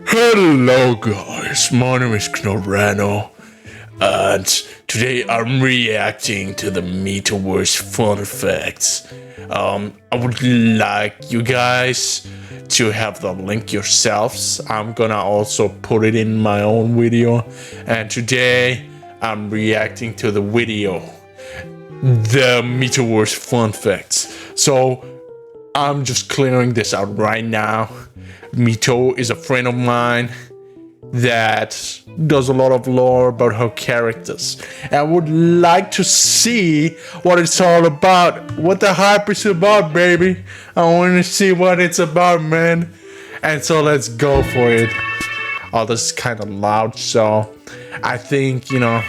Hello guys, my name is Knorano, and today I'm reacting to the MitoVerse Fun Facts. I would like you guys to have the link yourselves. I'm gonna also put it in my own video, and today I'm reacting to the video, the MitoVerse Fun Facts. So I'm just clearing this out right now. Mito is a friend of mine that does a lot of lore about her characters. I would like to see what it's all about. What the hype is about, baby. I want to see what it's about, man. And so let's go for it. Oh, this is kind of loud, so I think, you know.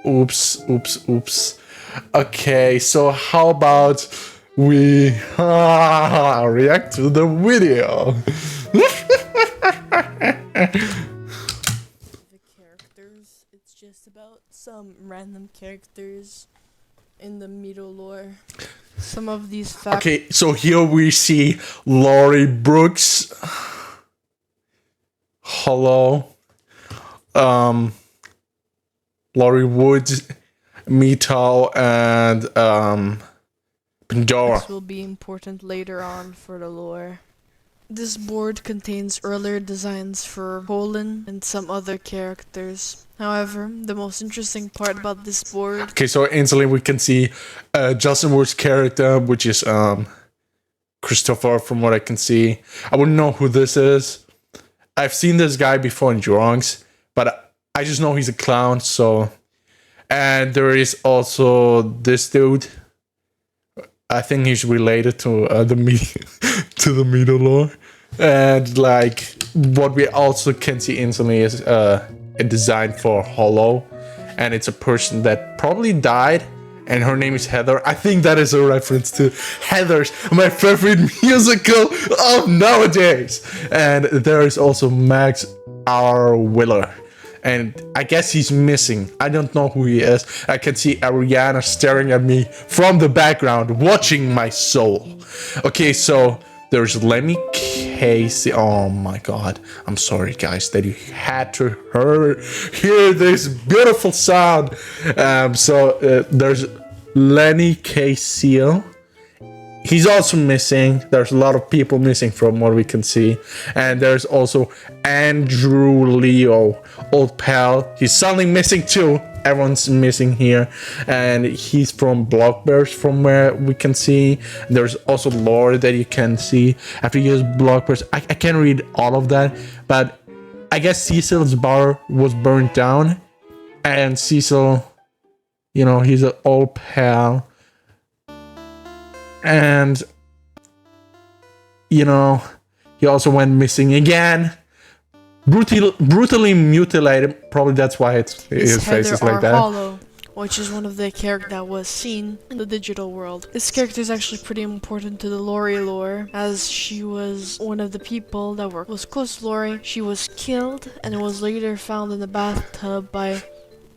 Oops. Okay, so how about we react to the video? The characters, it's just about some random characters in the Mito lore. Some of these facts. Okay, so here we see Laurie Brooks. Hello. Laurie Woods, Mito, and Pandora. This will be important later on for the lore. This board contains earlier designs for Colin and some other characters. However, the most interesting part about this board... Okay, so instantly we can see JustinVerse character, which is Christopher, from what I can see. I wouldn't know who this is. I've seen this guy before in drawings, but I just know he's a clown, so... And there is also this dude. I think he's related to the Mito lore. And like what we also can see instantly is a design for Hollow, and it's a person that probably died, and her name is Heather. I think that is a reference to Heather's, my favorite musical of nowadays. And there is also Max R. Willer. And I guess he's missing. I don't know who he is. I can see Ariana staring at me from the background, watching my soul. Okay, so there's Lemmy Casey. Oh my god. I'm sorry, guys, that you had to hear this beautiful sound. There's Lenny Casey. He's also missing. There's a lot of people missing from what we can see. And there's also Andrew Leo, old pal. He's suddenly missing too. Everyone's missing here. And he's from BugFables from where we can see. There's also lore that you can see. After you use BugFables, I can't read all of that. But I guess Cecil's bar was burnt down. And Cecil, you know, he's an old pal. And, you know, he also went missing again. Brutally mutilated. Probably that's why his face is like that. Hollow, which is one of the characters that was seen in the digital world. This character is actually pretty important to the Laurie lore, as she was one of the people that was close to Laurie. She was killed and was later found in the bathtub by...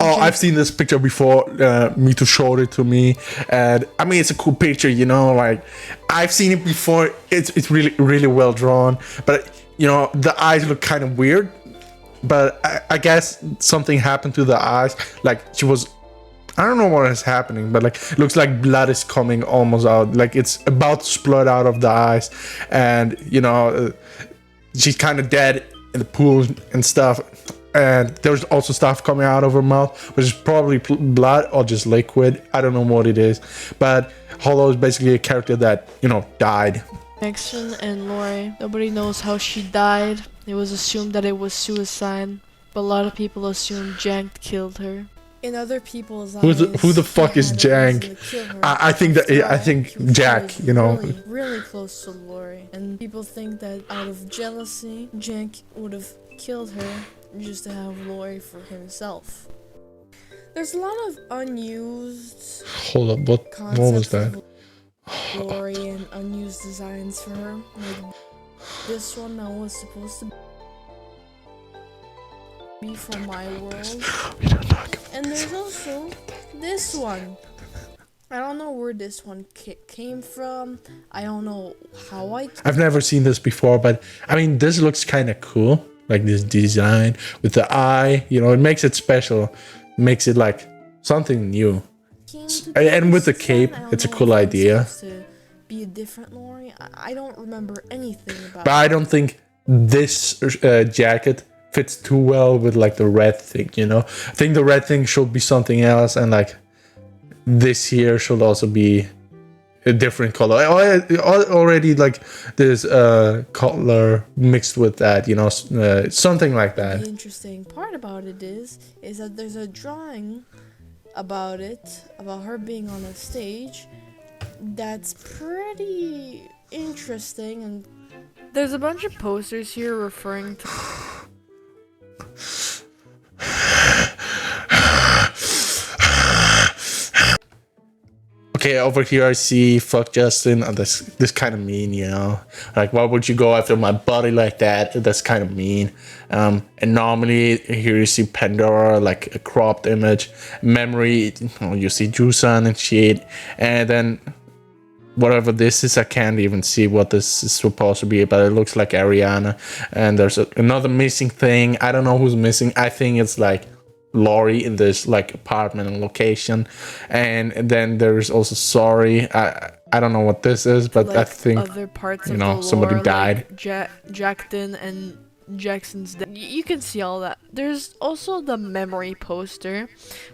Oh, I've seen this picture before. Mito showed it to me, and I mean, it's a cool picture, you know. Like, I've seen it before. It's really well drawn, but you know, the eyes look kind of weird. But I guess something happened to the eyes. Like, she was, I don't know what is happening, but like, it looks like blood is coming almost out. Like it's about to splurt out of the eyes, and you know, she's kind of dead in the pool and stuff. And there's also stuff coming out of her mouth, which is probably blood or just liquid. I don't know what it is. But Hollow is basically a character that, you know, died. Nixon and Laurie. Nobody knows how she died. It was assumed that it was suicide, but a lot of people assume Jank killed her. In other people's eyes, who the fuck is Jank? I think Jack, you know. Really close to Laurie. And people think that out of jealousy, Jank would have killed her just to have Laurie for himself. There's a lot of unused... Hold up, what was that? Laurie and unused designs for her. Like this one that was supposed to be from my world. And there's also this one. I don't know where this one came from. I don't know how I've never seen this before, but I mean, this looks kind of cool. Like this design with the eye, you know, it makes it special, makes it like something new. And with the cape, it's a cool idea. To be a different Lori. I don't remember anything about. But I don't think this jacket fits too well with like the red thing, you know. I think the red thing should be something else, and like this here should also be a different color. Already like this color mixed with that, you know, something like that. The interesting part about it is that there's a drawing about her being on a stage that's pretty interesting, and there's a bunch of posters here referring to Okay, over here I see fuck Justin. This kind of mean, you know. Like, why would you go after my body like that? That's kind of mean. And normally here you see Pandora, like a cropped image. Memory, you see Jusan and shit. And then whatever this is, I can't even see what this is supposed to be, but it looks like Ariana. And there's another missing thing. I don't know who's missing. I think it's like Lori in this like apartment and location, and then there's also Sorry. I don't know what this is, but like I think other parts you of know the somebody lore, died. like Jackton and Jackson's death. You can see all that. There's also the memory poster,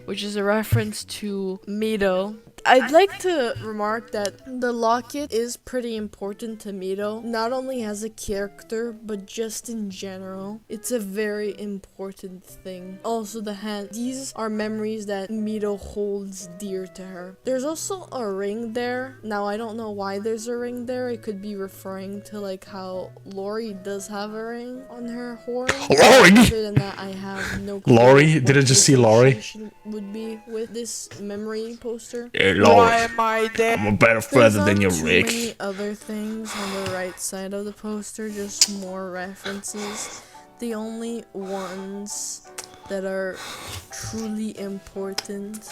which is a reference to Mito. I'd like to remark that the locket is pretty important to Mito, not only as a character, but just in general. It's a very important thing. Also the hand. These are memories that Mito holds dear to her. There's also a ring there. Now I don't know why there's a ring there. It could be referring to like how Lori does have a ring on her horn. Lori! Other than that, I have no clue. Lori? Did I just see Lori? Would be with this memory poster. Yeah, Lori. Why am I dead? I'm a better feather than you, Rick. There's not too many other things on the right side of the poster, just more references. The only ones that are truly important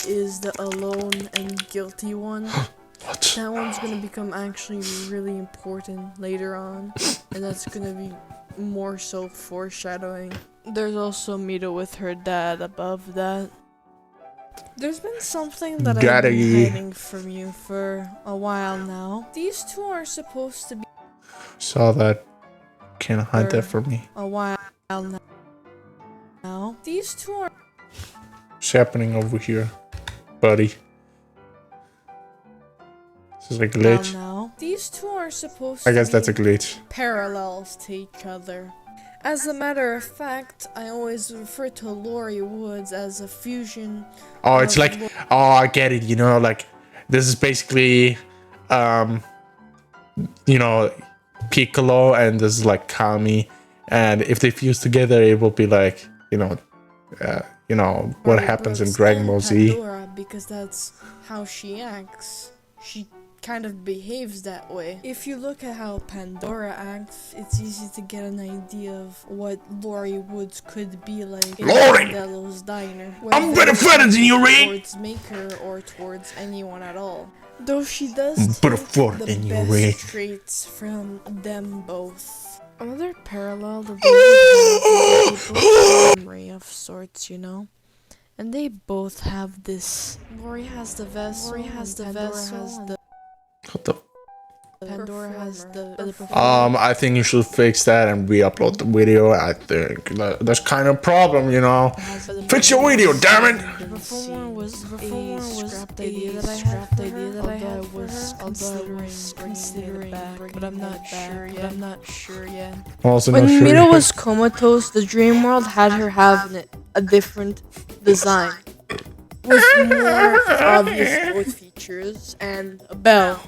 is the alone and guilty one. What? That one's gonna become actually really important later on, and that's gonna be more so foreshadowing. There's also Mito with her dad above that. There's been something that I've been hiding from you for a while now. These two are supposed to be... Saw that. Can't hide that from me. A while now. These two are... What's happening over here, buddy? This is a glitch. Now. These two are supposed I guess to that's a be glitch. parallels to each other. As a matter of fact, I always refer to Lori Woods as a fusion. Oh, it's like, oh, I get it. You know, like this is basically, you know, Piccolo, and this is like Kami, and if they fuse together, it will be like, you know, what happens in Dragon Ball Z. Pandora, because that's how she acts. She kind of behaves that way. If you look at how Pandora acts, it's easy to get an idea of what Lori Woods could be like in Modelo's diner. I'm better feather than you, Rick! Towards Maker or towards anyone at all. Though she does Better take feather the than you, best Rick. traits from them both. Another parallel that they would have memory of sorts, you know? And they both have this. Lori has the vessel. Lori has the vessel. What the? Pandora has the I think you should fix that and re-upload the video. I think that's kind of a problem, you know. Fix your video, damn it! The performer was a scrapped idea that I had was considering back, but I'm not sure yet. Also When not sure. Mito was comatose, the dream world had her have a different design with more obvious growth features and a bell.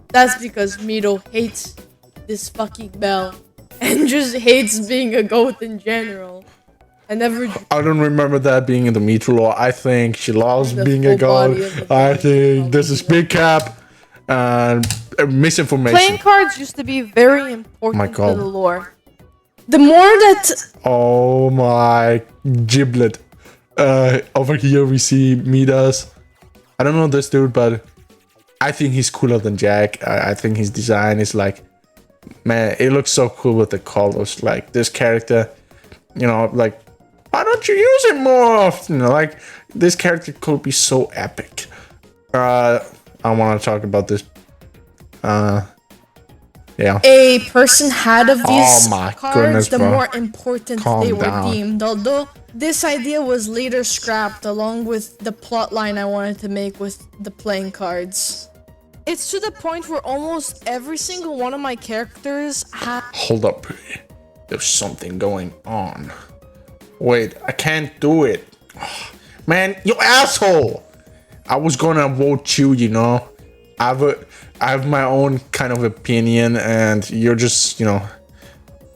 That's because Mito hates this fucking bell and just hates being a goat in general. I don't remember that being in the Mito lore. I think she loves being a goat. I think this is big cap and misinformation. Playing cards used to be very important God. to the lore. The more that... Oh my giblet. Over here we see Midas. I don't know this dude, but I think he's cooler than Jack. I think his design is like, man, it looks so cool with the colors. Like this character, you know, like, why don't you use it more often? You know, like this character could be so epic. I want to talk about this. Yeah. A person had of these cards, goodness, the bro. more important Calm they were down. deemed. Although this idea was later scrapped along with the plot line I wanted to make with the playing cards. It's to the point where almost every single one of my characters had. Hold up. There's something going on. Wait, I can't do it. Man, you asshole! I was gonna vote you, you know. I have my own kind of opinion, and you're just, you know,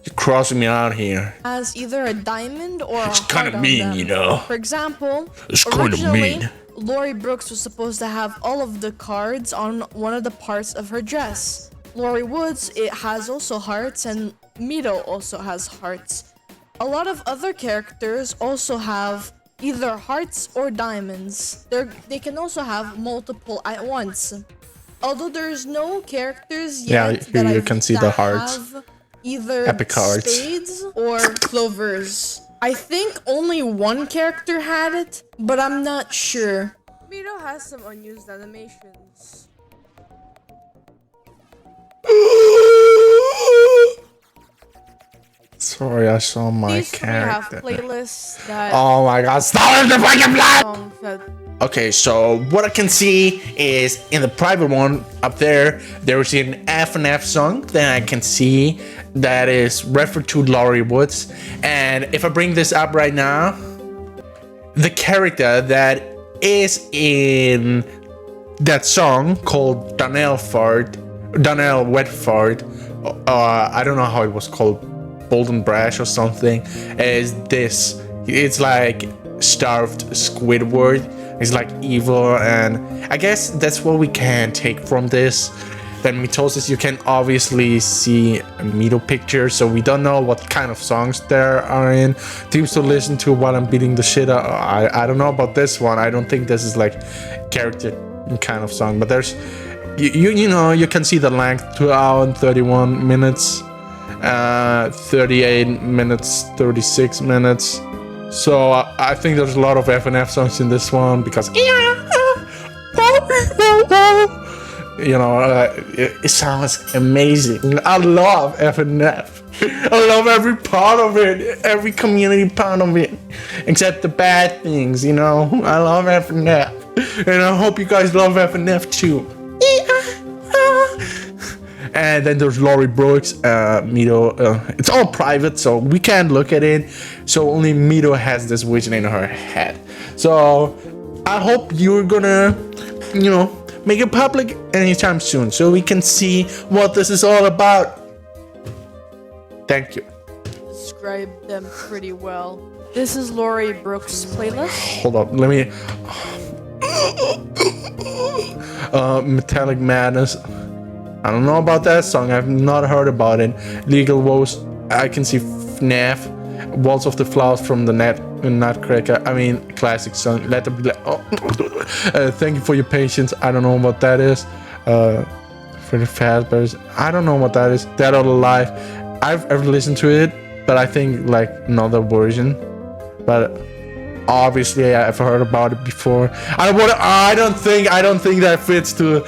you're crossing me out here. Has either a diamond or It's a kind heart of on mean, them. you know. For example, It's kind of originally, mean. Lori Brooks was supposed to have all of the cards on one of the parts of her dress. Lori Woods, it has also hearts, and Mito also has hearts. A lot of other characters also have either hearts or diamonds. They can also have multiple at once. Although there's no characters yet here that you can see the hearts. have either Epic cards. spades or clovers. I think only one character had it, but I'm not sure. Mito has some unused animations. Sorry, I saw my These three have character. playlists that Oh my god, stop the fucking blood! songs that Okay, so what I can see is in the private one up there, there's an FNF song that I can see that is referred to Lori Woods. And if I bring this up right now, the character that is in that song called Donnell Wetford, I don't know how it was called, Bolden Brash or something, is this. It's like starved Squidward. It's like evil, and I guess that's what we can take from this. Then Mitosis, you can obviously see a Mito picture, so we don't know what kind of songs there are in. Teams to listen to while I'm beating the shit out. I don't know about this one. I don't think this is like character kind of song, but there's you know, you can see the length, 2 hours and 31 minutes, 38 minutes, 36 minutes. So I think there's a lot of FNF songs in this one because you know, it sounds amazing. I love FNF. I love every part of it, every community part of it, except the bad things. You know, I love FNF, and I hope you guys love FNF too. And then there's Lori Brooks, Mito. It's all private, so we can't look at it. So only Mito has this vision in her head. So I hope you're gonna, you know, make it public anytime soon, so we can see what this is all about. Thank you. describe them pretty well. This is Lori Brooks' playlist. Hold up, let me. Metallic Madness. I don't know about that song. I've not heard about it. Legal Woes. I can see FNAF. Waltz of the Flowers from the Nutcracker. I mean, classic song. Let There Be Light. Thank you for your patience. I don't know what that is. Freddy Fazbear's. I don't know what that is. Dead or Alive. I've ever listened to it, but I think like another version. But obviously I've heard about it before. I don't think that fits to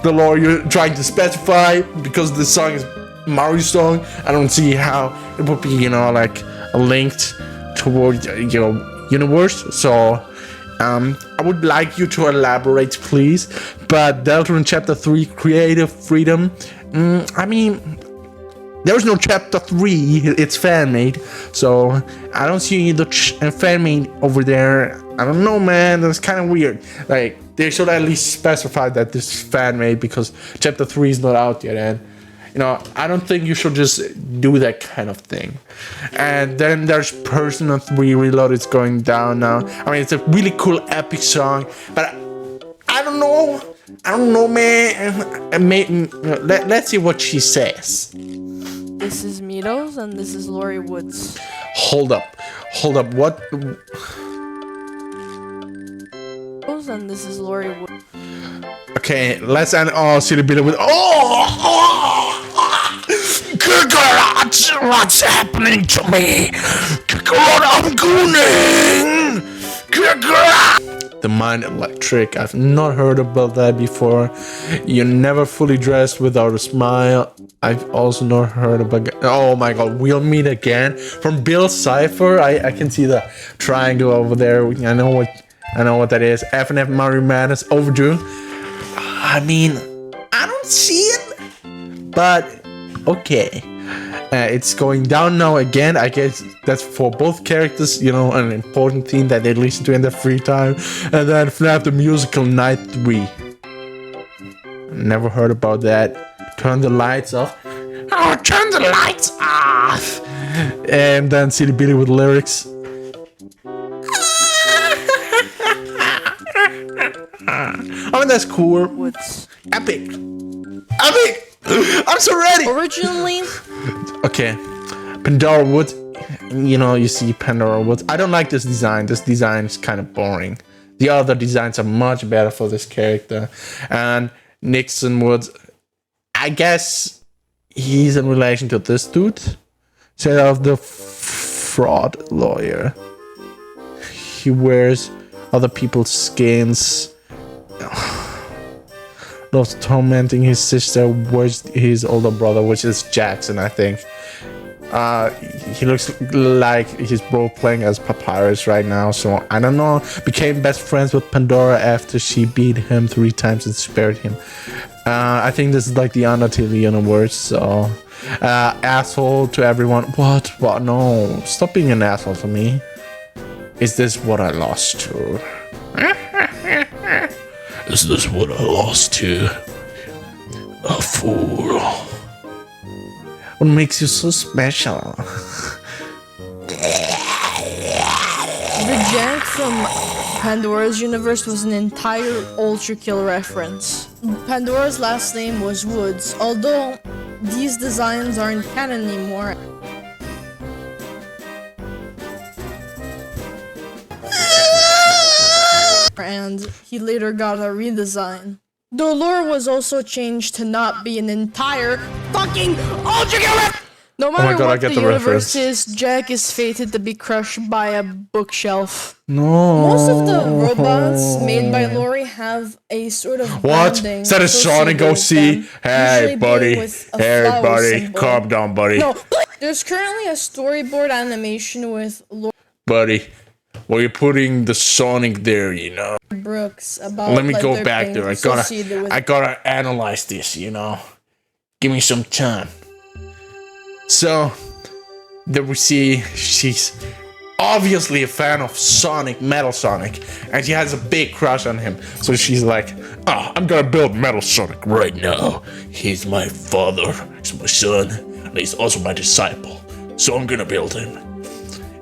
the lore you're trying to specify, because this song is Mario song. I don't see how it would be, you know, like linked toward your universe. So I would like you to elaborate, please. But Deltarune Chapter 3, Creative Freedom. I mean, there's no Chapter 3, it's fan-made, so I don't see the fan-made over there. I don't know, man, that's kind of weird. Like, they should at least specify that this is fan-made, because Chapter 3 is not out yet, and, you know, I don't think you should just do that kind of thing. And then there's Persona 3 Reload, it's going down now. I mean, it's a really cool, epic song, but I don't know, man. Let's see what she says. This is Mito's and this is Lori Woods. Hold up, what? BugFables, and this is Lori Wood. Okay, let's end all Silly Billy with what's happening to me? I'm gooning. The Mind Electric. I've not heard about that before. You're never fully dressed without a smile. I've also not heard about. Oh my god, we'll meet again. From Bill Cipher. I can see the triangle over there. I know what that is. FNF Mario Madness overdue. I mean, I don't see it, but okay. It's going down now again. I guess that's for both characters, you know, an important theme that they listen to in their free time. And then FNAF the Musical Night 3. Never heard about that. Turn the lights off. Oh, turn the lights off. And then Silly Billy with lyrics. Oh, that's cool. Woods. Epic. I'm so ready. Originally, okay, Pandora Woods. You know, you see Pandora Woods. I don't like this design. This design is kind of boring. The other designs are much better for this character. And Nixon Woods, I guess he's in relation to this dude. Set of the fraud lawyer. He wears other people's skins. Loves tormenting his sister, was his older brother, which is Jackson, I think. He looks like he's role playing as Papyrus right now, so I don't know. Became best friends with Pandora after she beat him 3 times and spared him. I think this is like the Undertale universe, so asshole to everyone. What? No, stop being an asshole to me. Is this what I lost to? Is this what I lost to? A fool. What makes you so special? the jank from Pandora's universe was an entire Ultra Kill reference. Pandora's last name was Woods, although these designs aren't canon anymore. And he later got a redesign. The lore was also changed to not be an entire fucking Ultra Kill. No matter God, what the universe is, Jack is fated to be crushed by a bookshelf. No. Most of the robots made by Lori have a sort of What? branding Is that a Sonic associated OC? with them, Hey, usually buddy. being with a Hey, flower buddy. symbol. Calm down, buddy. No, there's currently a storyboard animation with Lori Buddy, well, you're putting the Sonic there, you know. Brooks about. Let me like, go their back being there. associated with I gotta analyze this, you know. Give me some time. So, there we see she's obviously a fan of Sonic, Metal Sonic, and she has a big crush on him. So she's like, oh, I'm gonna build Metal Sonic right now. He's my father, he's my son, and he's also my disciple. So I'm gonna build him.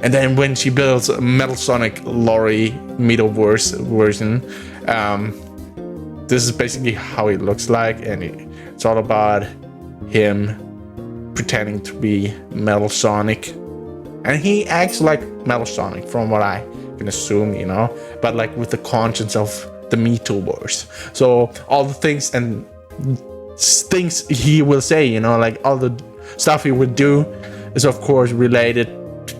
And then when she builds a Metal Sonic Lori MitoVerse version, this is basically how it looks like, and it's all about him pretending to be Metal Sonic, and he acts like Metal Sonic from what I can assume, you know, but like with the conscience of the MitoVerse. So all the things he will say, you know, like all the stuff he would do is of course related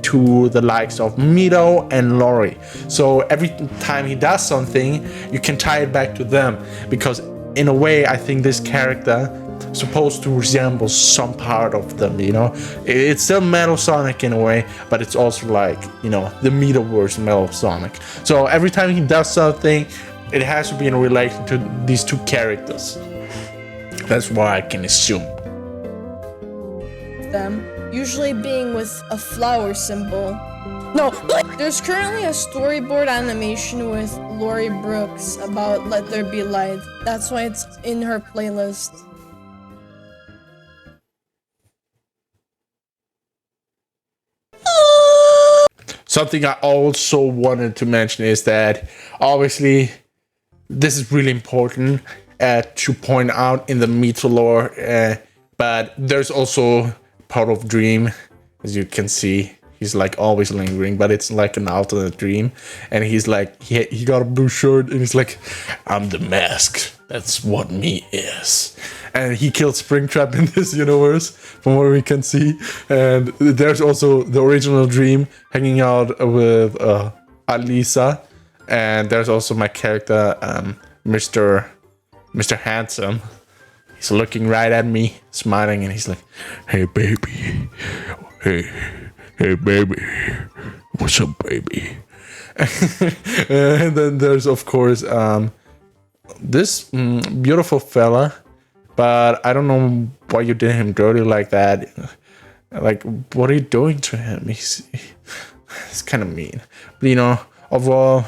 to the likes of Mito and Lori. So every time he does something, you can tie it back to them, because in a way I think this character is supposed to resemble some part of them, you know. It's still Metal Sonic in a way, but it's also like, you know, the MitoVerse Metal Sonic. So every time he does something, it has to be in relation to these two characters. That's what I can assume. them, usually being with a flower symbol. No, there's currently a storyboard animation with Lori Brooks about Let There Be Light. That's why it's in her playlist. Something I also wanted to mention is that obviously this is really important to point out in the Mito lore, but there's also part of Dream, as you can see. he's like always lingering, but it's like an alternate dream. And he's like, he got a blue shirt, and he's like, I'm the mask. That's what me is. And he killed Springtrap in this universe, from what we can see. And there's also the original dream hanging out with Alisa. And there's also my character, Mr. Handsome. He's looking right at me, smiling, and he's like, hey, baby. Hey, baby. What's up, baby? And then there's, of course, this beautiful fella. But I don't know why you did him dirty like that. Like, what are you doing to him? It's kind of mean. But, you know, overall,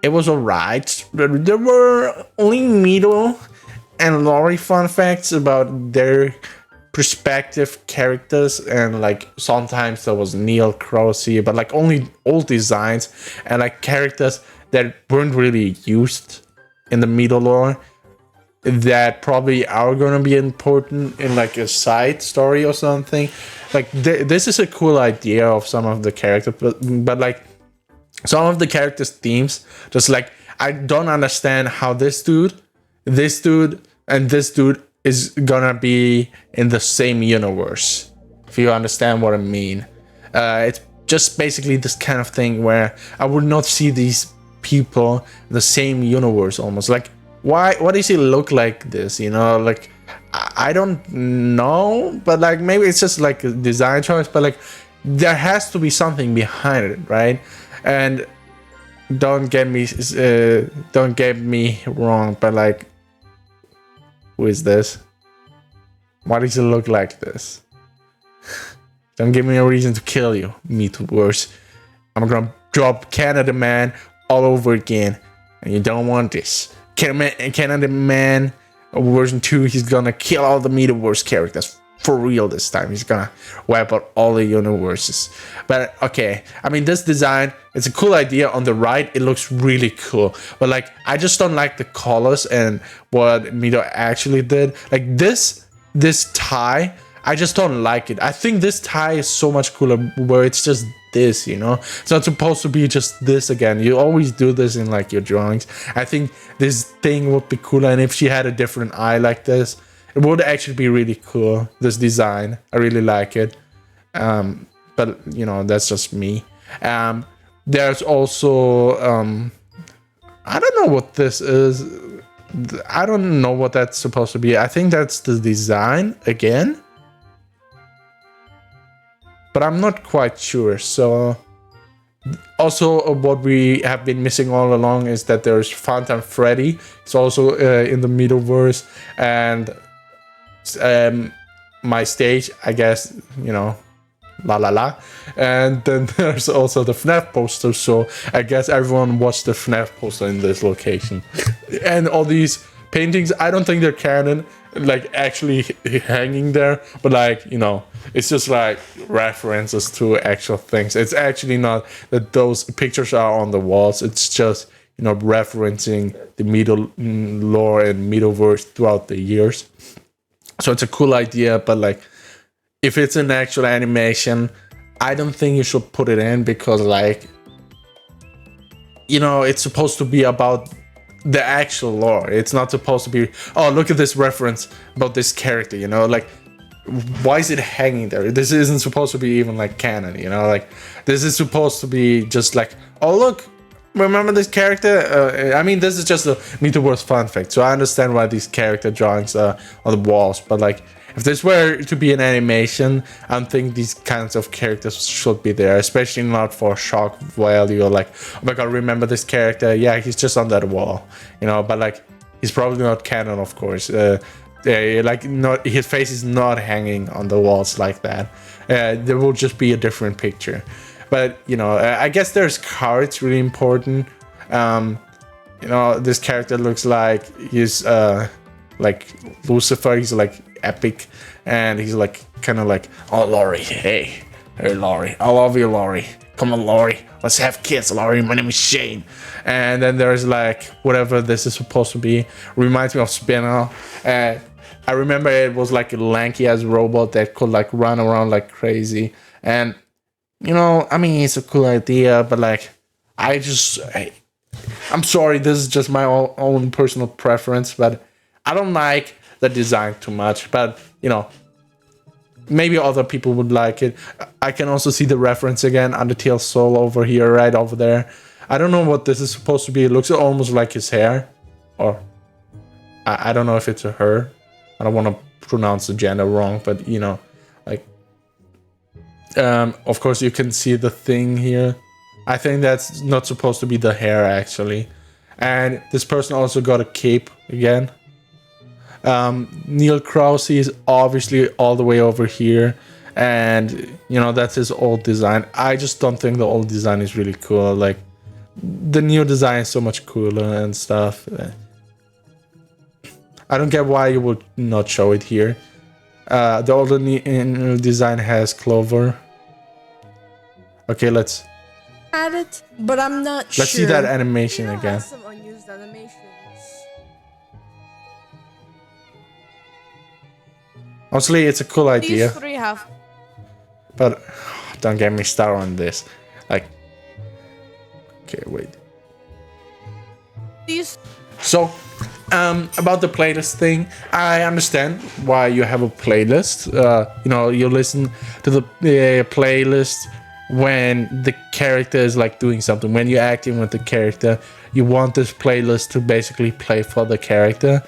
it was alright. There were only Mito and Lori fun facts about their perspective characters. And, like, sometimes there was Neil Crossy, but, like, only old designs. And, like, characters that weren't really used in the Mito lore, that probably are gonna be important in like a side story or something. Like this is a cool idea of some of the characters, but like some of the characters' themes, just like I don't understand how this dude, and this dude is gonna be in the same universe. If you understand what I mean, it's just basically this kind of thing where I would not see these people in the same universe almost. Like, why does he look like this, you know? Like, I don't know, but like maybe it's just like a design choice, but like there has to be something behind it, right? And don't get me wrong, but like, who is this? Why does he look like this? Don't give me a reason to kill you, MitoVerse. I'm gonna drop Canada Man all over again, and you don't want this. Canada Man version 2, he's gonna kill all the MitoVerse characters for real this time. He's gonna wipe out all the universes. But okay, I mean, this design, it's a cool idea. On the right, it looks really cool, but like I just don't like the colors and what Mito actually did. Like this tie, I just don't like it. I think this tie is so much cooler where it's just this, you know? It's not supposed to be just this again. You always do this in like your drawings. I think this thing would be cooler, and if she had a different eye like this, it would actually be really cool. This design, I really like it. But you know, that's just me. There's also I don't know what this is. I don't know what that's supposed to be. I think that's the design again, but I'm not quite sure. So also what we have been missing all along is that there's Phantom Freddy. It's also in the MitoVerse, and my stage, I guess, you know, la la la. And then there's also the FNAF poster, so I guess everyone watched the FNAF poster in this location. And all these paintings, I don't think they're canon, like actually hanging there, but like, you know, it's just like references to actual things. It's actually not that those pictures are on the walls, it's just, you know, referencing the Mito lore and MitoVerse throughout the years. So it's a cool idea, but like, if it's an actual animation, I don't think you should put it in, because like, you know, it's supposed to be about the actual lore. It's not supposed to be, oh, look at this reference about this character, you know, like, why is it hanging there? This isn't supposed to be even like canon, you know, like, this is supposed to be just like, oh, look, remember this character? I mean, this is just a MitoVerse fun fact, so I understand why these character drawings are on the walls, but like, if this were to be an animation, I don't think these kinds of characters should be there, especially not for shock value. Like, oh my god, remember this character? Yeah, he's just on that wall, you know. But like, he's probably not canon, of course. Like, not, his face is not hanging on the walls like that. There will just be a different picture. But you know, I guess there's cards really important. You know, this character looks like he's like Lucifer. He's like epic, and he's like kind of like, oh, Laurie, hey Laurie, I love you, Laurie, come on, Laurie, let's have kids, Laurie, my name is Shane. And then there's like whatever this is supposed to be, reminds me of Spinner. I remember it was like a lanky ass robot that could like run around like crazy, and you know, I mean, it's a cool idea, but like, I'm sorry, this is just my own personal preference, but I don't like the design too much. But you know, maybe other people would like it. I can also see the reference again, Undertale Soul over here, right over there. I don't know what this is supposed to be. It looks almost like his hair, or I don't know if it's a her. I don't want to pronounce the gender wrong, but you know, like, of course you can see the thing here. I think that's not supposed to be the hair actually. And this person also got a cape again. Neil Krause is obviously all the way over here, and you know, that's his old design. I just don't think the old design is really cool. Like, the new design is so much cooler and stuff. I don't get why you would not show it here. The older design has Clover. Okay, let's At it, but I'm not sure. let's see that animation again. Some unused animations. Honestly, it's a cool idea, These three have. but don't get me started on this. Like, okay, wait. These. So, about the playlist thing, I understand why you have a playlist. You know, you listen to the playlist when the character is like doing something. When you're acting with the character, you want this playlist to basically play for the character,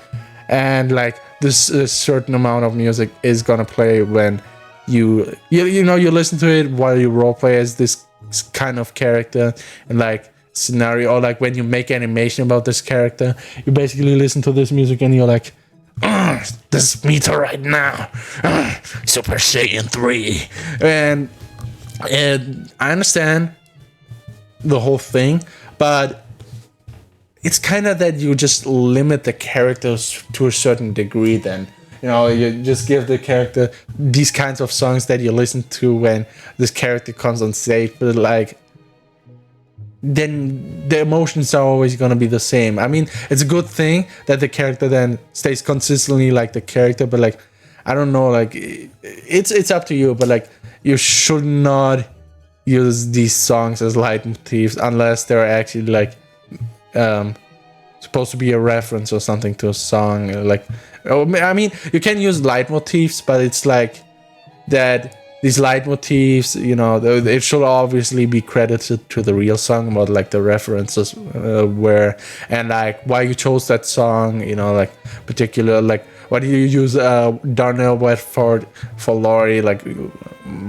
and like this certain amount of music is gonna play when you know, you listen to it while you roleplay as this kind of character, and like scenario, or like when you make animation about this character, you basically listen to this music and you're like, this is Mito right now, Super Saiyan 3, and I understand the whole thing, but it's kind of that you just limit the characters to a certain degree. Then, you know, you just give the character these kinds of songs that you listen to when this character comes on stage, but like, then the emotions are always going to be the same. I mean, it's a good thing that the character then stays consistently like the character, but like, I don't know, like, it's up to you, but like, you should not use these songs as leitmotifs unless they're actually like supposed to be a reference or something to a song. Like, I mean, you can use leitmotifs, but it's like that these leitmotifs, you know, it should obviously be credited to the real song, but like the references were, and like why you chose that song, you know, like particular, like why do you use Darnell Westford for Laurie? Like,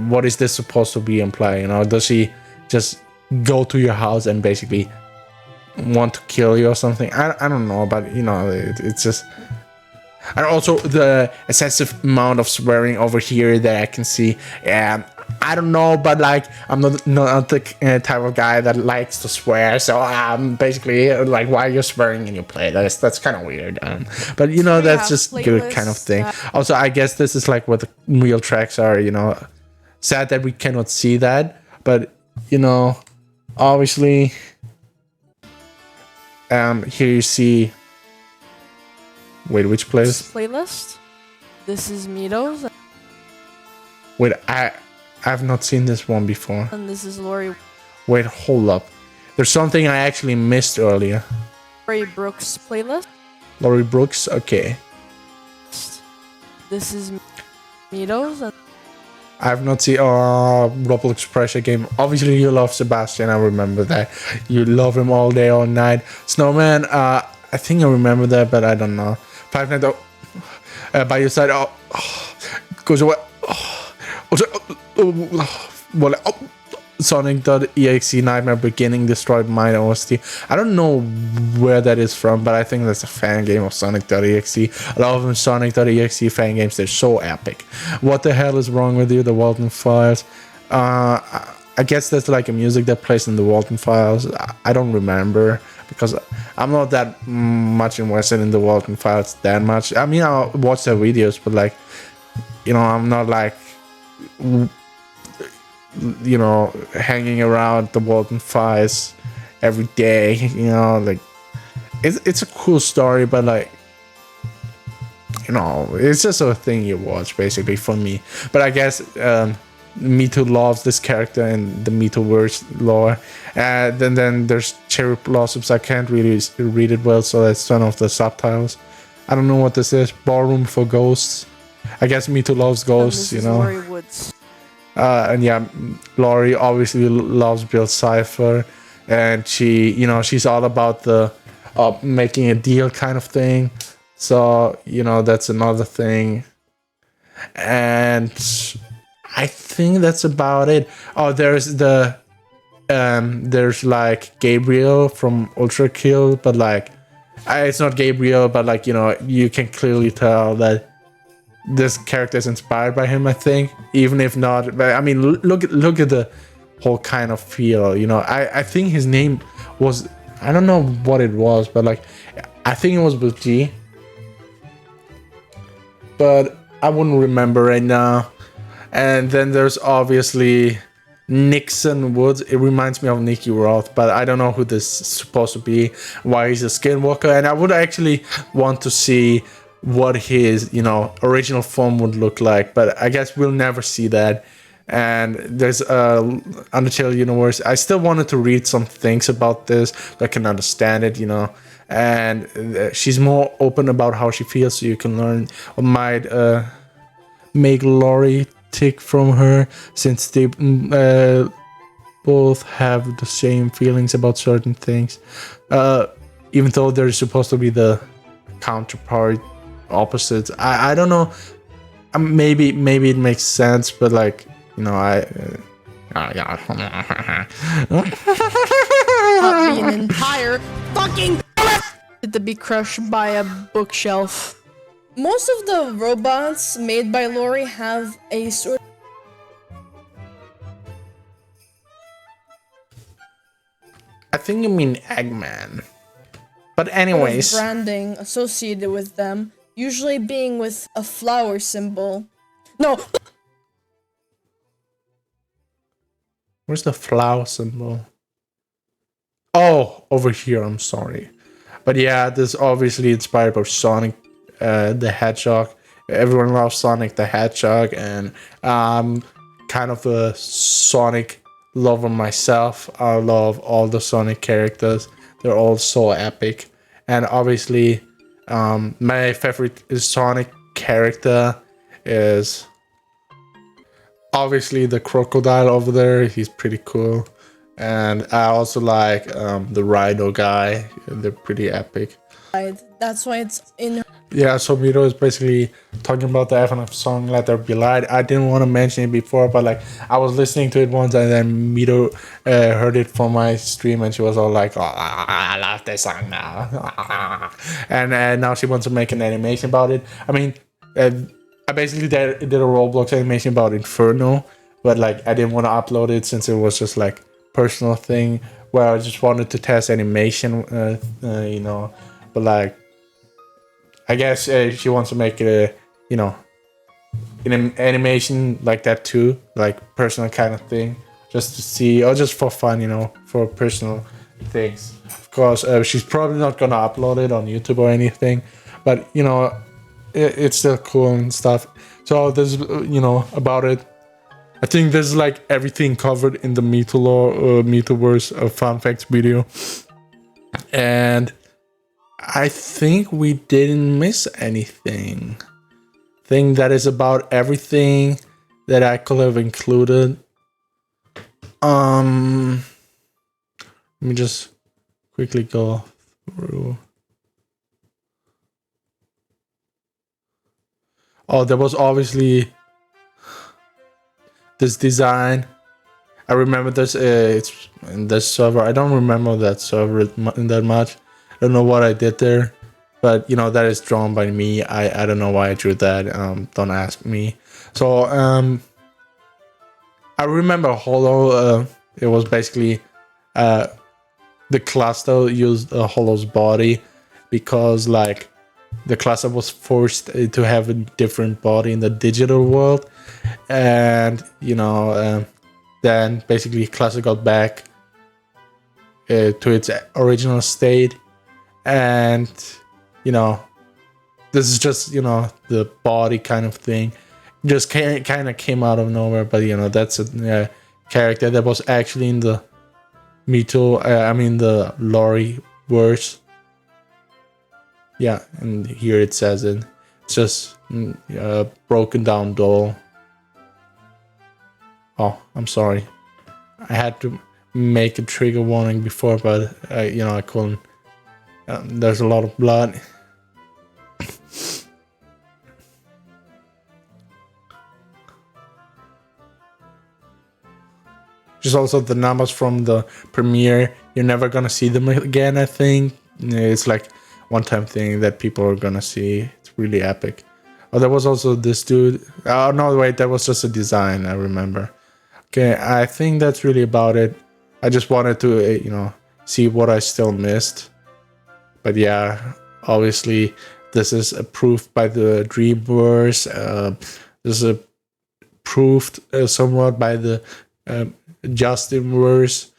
what is this supposed to be implying? You know, does she just go to your house and basically want to kill you or something? I don't know, but you know, it's just. And also the excessive amount of swearing over here that I can see. I don't know, but like, I'm not the type of guy that likes to swear. So basically, like, why are you swearing in your playlist? That's kind of weird. But you know, that's just good kind of thing. Also, I guess this is like what the real tracks are. You know, sad that we cannot see that, but you know, obviously, here you see. Wait, which playlist? This is Mito's. Wait, I've not seen this one before. And this is Laurie. Wait, hold up. There's something I actually missed earlier. Laurie Brooks playlist. Laurie Brooks, okay. This is Mito's. I've not seen Roblox Pressure Game. Obviously, you love Sebastian. I remember that. You love him all day, all night. Snowman. I think I remember that, but I don't know. Five Nights by your side. Goes away. Sonic.exe Nightmare Beginning destroyed my OST. I don't know where that is from, but I think that's a fan game of Sonic.exe. A lot of them Sonic.exe fan games, they're so epic. What the hell is wrong with you? The Walton Files. I guess that's like a music that plays in the Walton Files. I don't remember, because I'm not that much invested in the Walton Files that much. I mean, I'll watch their videos, but like, you know, I'm not like, you know, hanging around the Walton Files every day. You know, like, it's a cool story, but like, you know, it's just a thing you watch basically for me. But I guess Mito loves this character in the MitoVerse lore. Then there's Cherry Blossoms. I can't really read it well, so that's one of the subtitles. I don't know what this is. Ballroom for Ghosts. I guess Mito loves ghosts, you know. Lori Woods. And yeah, Lori obviously loves Bill Cipher, and she's all about the making a deal kind of thing. So that's another thing. And I think that's about it. Oh, there's like Gabriel from Ultra Kill, but like it's not Gabriel, but like you can clearly tell that this character is inspired by him, I think, even if not. But I mean, look at the whole kind of feel. I think his name was, I don't know what it was, but like I think it was with G, but I wouldn't remember right now. And then there's obviously Nixon Woods. It reminds me of Nicky Roth, but I don't know who this is supposed to be, why he's a skinwalker. And I would actually want to see what his original form would look like, but I guess we'll never see that. And there's Undertale universe. I still wanted to read some things about this so I can understand it, and she's more open about how she feels, so you can learn or might make Lori tick from her, since they both have the same feelings about certain things, even though they're supposed to be the counterpart opposites. I don't know. Maybe it makes sense, but like I Be an entire fucking to be crushed by a bookshelf. Most of the robots made by Lori have a sort I think you mean Eggman. But anyways, of branding associated with them, usually being with a flower symbol. No. Where's the flower symbol? Oh, over here. I'm sorry. But yeah, this is obviously inspired by Sonic the Hedgehog. Everyone loves Sonic the Hedgehog, and I'm kind of a Sonic lover myself. I love all the Sonic characters. They're all so epic. And obviously, my favorite Sonic character is obviously the crocodile over there. He's pretty cool. And I also like the Rhino guy. They're pretty epic. That's why it's in. Yeah, so Mito is basically talking about the FNF song Let There Be Light. I didn't want to mention it before, but like I was listening to it once, and then Mito heard it from my stream, and she was all like, oh, I love this song now. And now she wants to make an animation about it. I mean, I basically did a Roblox animation about Inferno, but like I didn't want to upload it since it was just like personal thing where I just wanted to test animation, but like I guess she wants to make it an animation like that too, like personal kind of thing, just to see, or just for fun, for personal things. Of course, she's probably not gonna upload it on YouTube or anything, but it's still cool and stuff. So there's about it. I think there's like everything covered in the MitoVerse Fun Facts video, and I think we didn't miss anything. I think that is about everything that I could have included. Let me just quickly go through. Oh, there was obviously this design. I remember this. It's in this server. I don't remember that server that much. I don't know what I did there, but that is drawn by me. I don't know why I drew that. Don't ask me. So I remember Hollow. It was basically the cluster used Hollow's body because like the cluster was forced to have a different body in the digital world, and then basically cluster got back to its original state. And this is just the body kind of thing, just kind of came out of nowhere. But you know, that's a character that was actually in the the Lori verse. Yeah, and here it says it. It's just a broken down doll. Oh, I'm sorry. I had to make a trigger warning before, but you know, I couldn't. There's a lot of blood. Just also the numbers from the premiere. You're never gonna see them again, I think. It's like one-time thing that people are gonna see. It's really epic. Oh, there was also this dude. Oh, no, wait, that was just a design, I remember. Okay, I think that's really about it. I just wanted to, you know, see what I still missed. But yeah, obviously, this is approved by the Dreamverse. This is approved somewhat by the JustinVerse,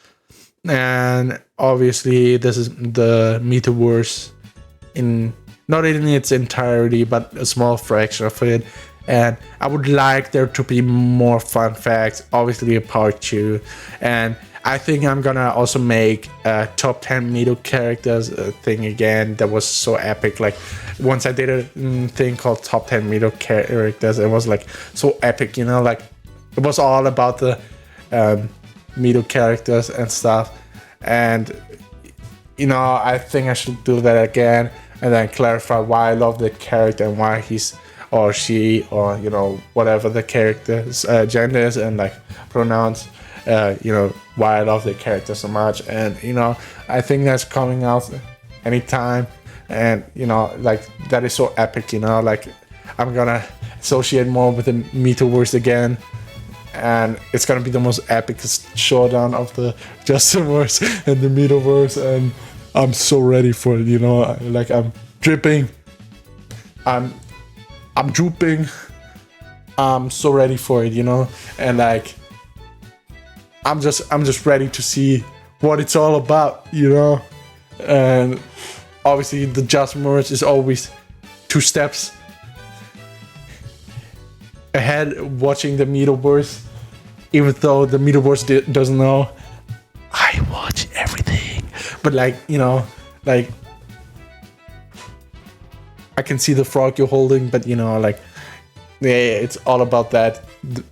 and obviously this is the MitoVerse not in its entirety, but a small fraction of it. And I would like there to be more fun facts, obviously a part 2. And I think I'm gonna also make a top 10 Mito characters thing again. That was so epic. Like once I did a thing called top 10 Mito characters, it was like so epic, you know, like it was all about the Mito characters and stuff. And you know, I think I should do that again and then clarify why I love the character and why he's or she or you know whatever the character's gender is and like pronouns, you know, why I love the character so much. And you know, I think that's coming out anytime. And you know, like that is so epic, you know, like I'm gonna associate more with the MitoVerse again. And it's gonna be the most epic showdown of the JustinVerse and the MitoVerse, and I'm so ready for it. You know, like I'm dripping, I'm drooping, I'm so ready for it. You know, and like I'm just ready to see what it's all about. You know, and obviously the JustinVerse is always 2 steps ahead watching the MitoVerse, even though the MitoVerse doesn't know. I watch everything, but like you know, like I can see the frog you're holding, but you know, like yeah, it's all about that.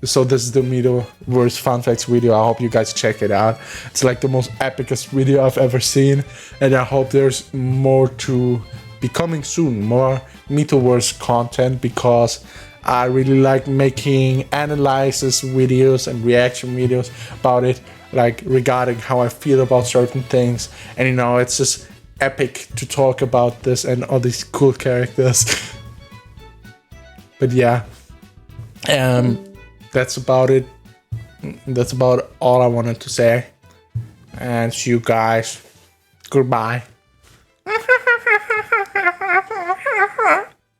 So this is the MitoVerse Fun Facts video. I hope you guys check it out. It's like the most epicest video I've ever seen, and I hope there's more to be coming soon, more MitoVerse content, because I really like making analysis videos and reaction videos about it, like regarding how I feel about certain things. And you know, it's just epic to talk about this and all these cool characters. But yeah, that's about it. That's about all I wanted to say. And see you guys. Goodbye.